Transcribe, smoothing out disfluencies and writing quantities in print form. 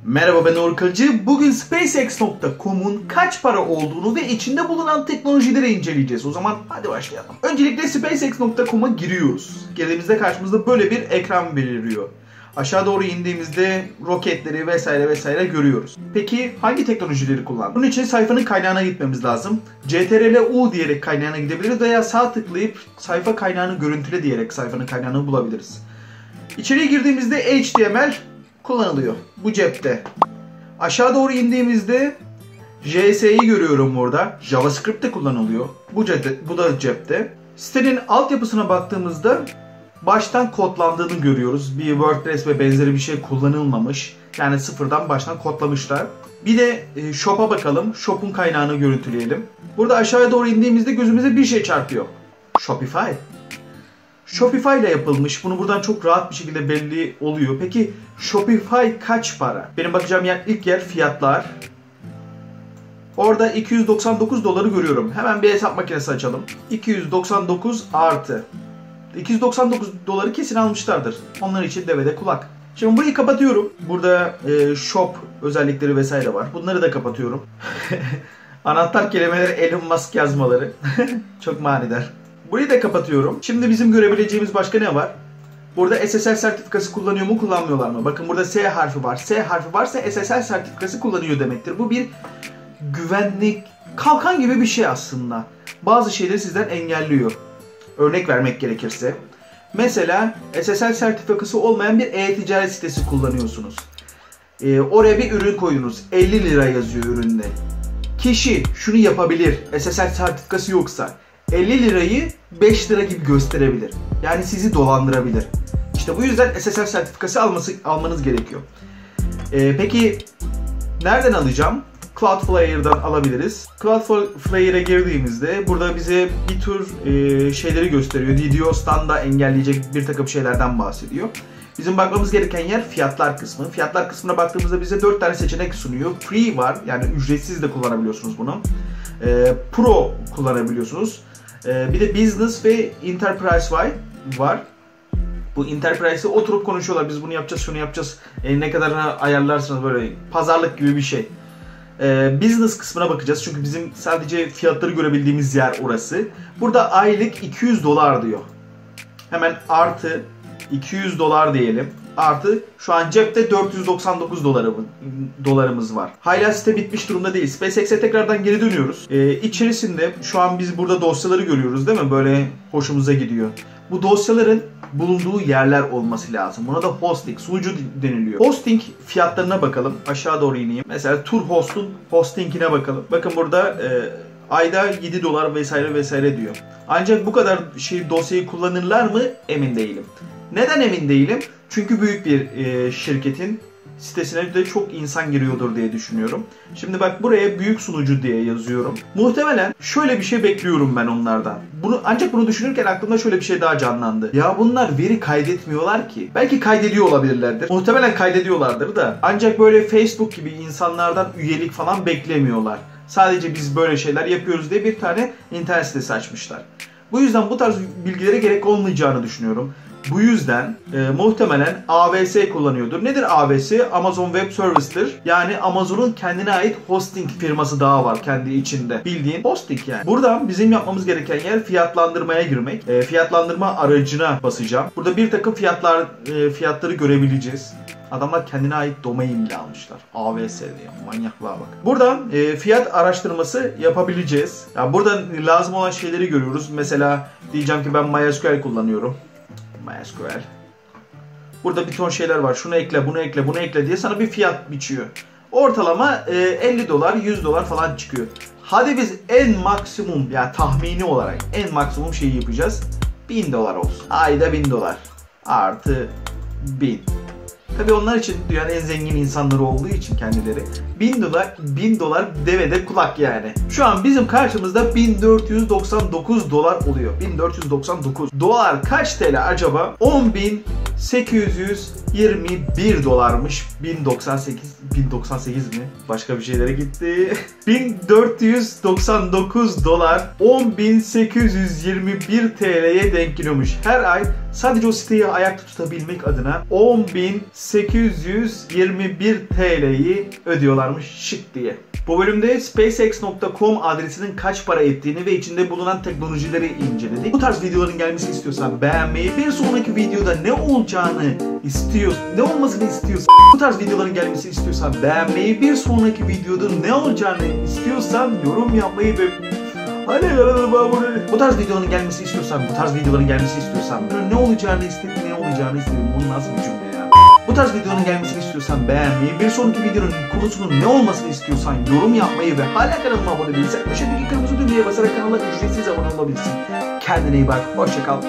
Merhaba, ben Uğur Kılıcı. Bugün SpaceX.com'un kaç para olduğunu ve içinde bulunan teknolojileri inceleyeceğiz. O zaman hadi başlayalım. Öncelikle SpaceX.com'a giriyoruz. Girdiğimizde karşımızda böyle bir ekran beliriyor. Aşağı doğru indiğimizde roketleri vesaire görüyoruz. Peki hangi teknolojileri kullandı? Bunun için sayfanın kaynağına gitmemiz lazım. CTRL-U diyerek kaynağına gidebiliriz veya sağ tıklayıp sayfa kaynağını görüntüle diyerek sayfanın kaynağını bulabiliriz. İçeriye girdiğimizde HTML kullanılıyor. Bu cepte. Aşağı doğru indiğimizde JS'yi görüyorum burada. JavaScript de kullanılıyor. Bu da cepte. Sitenin altyapısına baktığımızda baştan kodlandığını görüyoruz. Bir WordPress ve benzeri bir şey kullanılmamış. Yani sıfırdan baştan kodlamışlar. Bir de Shop'a bakalım. Shop'un kaynağını görüntüleyelim. Burada aşağıya doğru indiğimizde gözümüze bir şey çarpıyor. Shopify. Shopify ile yapılmış. Bunu buradan çok rahat bir şekilde belli oluyor. Peki Shopify kaç para? Benim bakacağım ilk yer fiyatlar. Orada 299 doları görüyorum. Hemen bir hesap makinesi açalım. 299 artı. 299 doları kesin almışlardır. Onlar için devede kulak. Şimdi burayı kapatıyorum. Burada shop özellikleri vesaire var. Bunları da kapatıyorum. Anahtar kelimeleri Elon Musk yazmaları. Çok manidar. Burayı da kapatıyorum. Şimdi bizim görebileceğimiz başka ne var? Burada SSL sertifikası kullanıyor mu, kullanmıyorlar mı? Bakın burada S harfi var. S harfi varsa SSL sertifikası kullanıyor demektir. Bu bir güvenlik kalkan gibi bir şey aslında. Bazı şeyleri sizden engelliyor. Örnek vermek gerekirse. Mesela SSL sertifikası olmayan bir e-ticaret sitesi kullanıyorsunuz. Oraya bir ürün koyunuz. 50 lira yazıyor üründe. Kişi şunu yapabilir. SSL sertifikası yoksa 50 lirayı 5 lira gibi gösterebilir. Yani sizi dolandırabilir. İşte bu yüzden SSL sertifikası almanız gerekiyor. Peki nereden alacağım? Cloudflare'dan alabiliriz. Cloudflare'e girdiğimizde burada bize bir tür şeyleri gösteriyor. DDoS'tan da engelleyecek bir takım şeylerden bahsediyor. Bizim bakmamız gereken yer fiyatlar kısmı. Fiyatlar kısmına baktığımızda bize 4 tane seçenek sunuyor. Free var, yani ücretsiz de kullanabiliyorsunuz bunu. Pro kullanabiliyorsunuz. Bir de Business ve Enterprise var. Bu Enterprise'e oturup konuşuyorlar. Biz bunu yapacağız, şunu yapacağız. Ne kadar ayarlarsınız, böyle pazarlık gibi bir şey. Business kısmına bakacağız. Çünkü bizim sadece fiyatları görebildiğimiz yer orası. Burada aylık 200 dolar diyor. Hemen artı 200 dolar diyelim. Artı şu an cepte 499 dolarımız var. Hala site bitmiş durumda değil. SpaceX'e tekrardan geri dönüyoruz. İçerisinde şu an biz burada dosyaları görüyoruz değil mi? Böyle hoşumuza gidiyor. Bu dosyaların bulunduğu yerler olması lazım. Buna da hosting, sunucu deniliyor. Hosting fiyatlarına bakalım. Aşağı doğru ineyim. Mesela Turhost'un hostingine bakalım. Bakın burada ayda 7 dolar vesaire diyor. Ancak bu kadar dosyayı kullanırlar mı emin değilim. Neden emin değilim? Çünkü büyük bir şirketin sitesine de çok insan giriyordur diye düşünüyorum. Şimdi bak, buraya büyük sunucu diye yazıyorum. Muhtemelen şöyle bir şey bekliyorum ben onlardan. Ancak bunu düşünürken aklımda şöyle bir şey daha canlandı. Ya bunlar veri kaydetmiyorlar ki. Belki kaydediyor olabilirlerdir. Muhtemelen kaydediyorlardır da. Ancak böyle Facebook gibi insanlardan üyelik falan beklemiyorlar. Sadece biz böyle şeyler yapıyoruz diye bir tane internet sitesi açmışlar. Bu yüzden bu tarz bilgilere gerek olmayacağını düşünüyorum. Bu yüzden muhtemelen AWS kullanıyordur. Nedir AWS? Amazon Web Service'tir. Yani Amazon'un kendine ait hosting firması daha var kendi içinde. Bildiğin hosting yani. Buradan bizim yapmamız gereken yer fiyatlandırmaya girmek. Fiyatlandırma aracına basacağım. Burada bir takım fiyatları görebileceğiz. Adamlar kendine ait domain bile almışlar. AWS diye. Manyaklığa bak. Buradan fiyat araştırması yapabileceğiz. Yani burada lazım olan şeyleri görüyoruz. Mesela diyeceğim ki ben MySQL kullanıyorum. MySQL. Burada bir ton şeyler var. Şunu ekle, bunu ekle, bunu ekle diye sana bir fiyat biçiyor. Ortalama 50 dolar, 100 dolar falan çıkıyor. Hadi biz en maksimum, yani tahmini olarak en maksimum şeyi yapacağız. 1000 dolar olsun. Ayda 1000 dolar. Artı 1000. Tabii onlar için dünyanın en zengin insanları olduğu için kendileri 1000 dolar devede kulak yani. Şu an bizim karşımızda 1499 dolar oluyor. 1499 dolar kaç TL acaba? 10.800 21 dolarmış. 1098 mi? Başka bir şeylere gitti. 1499 dolar 10.821 TL'ye denk geliyormuş. Her ay sadece o siteyi ayakta tutabilmek adına 10.821 TL'yi ödüyorlarmış şık diye. Bu bölümde SpaceX.com adresinin kaç para ettiğini ve içinde bulunan teknolojileri inceledik. Bu tarz videoların gelmesini istiyorsan beğenmeyi, bir sonraki videoda ne olacağını ne olmasını istiyorsan, bu tarz videoların gelmesini istiyorsan beğenmeyi, bir sonraki videoda ne olacağını istiyorsan yorum yapmayı ve bu tarz videoların gelmesini istiyorsan, ne olacağını istedim, bu nasıl bir cümle ya? Bu tarz videoların gelmesini istiyorsan beğenmeyi, bir sonraki videonun konusunun ne olmasını istiyorsan yorum yapmayı ve hala kanalıma abone değilsen aşağıdaki kırmızı düğmeye basarak kanala ücretsiz abone olabilirsin. Kendine iyi bak, hoşça kal.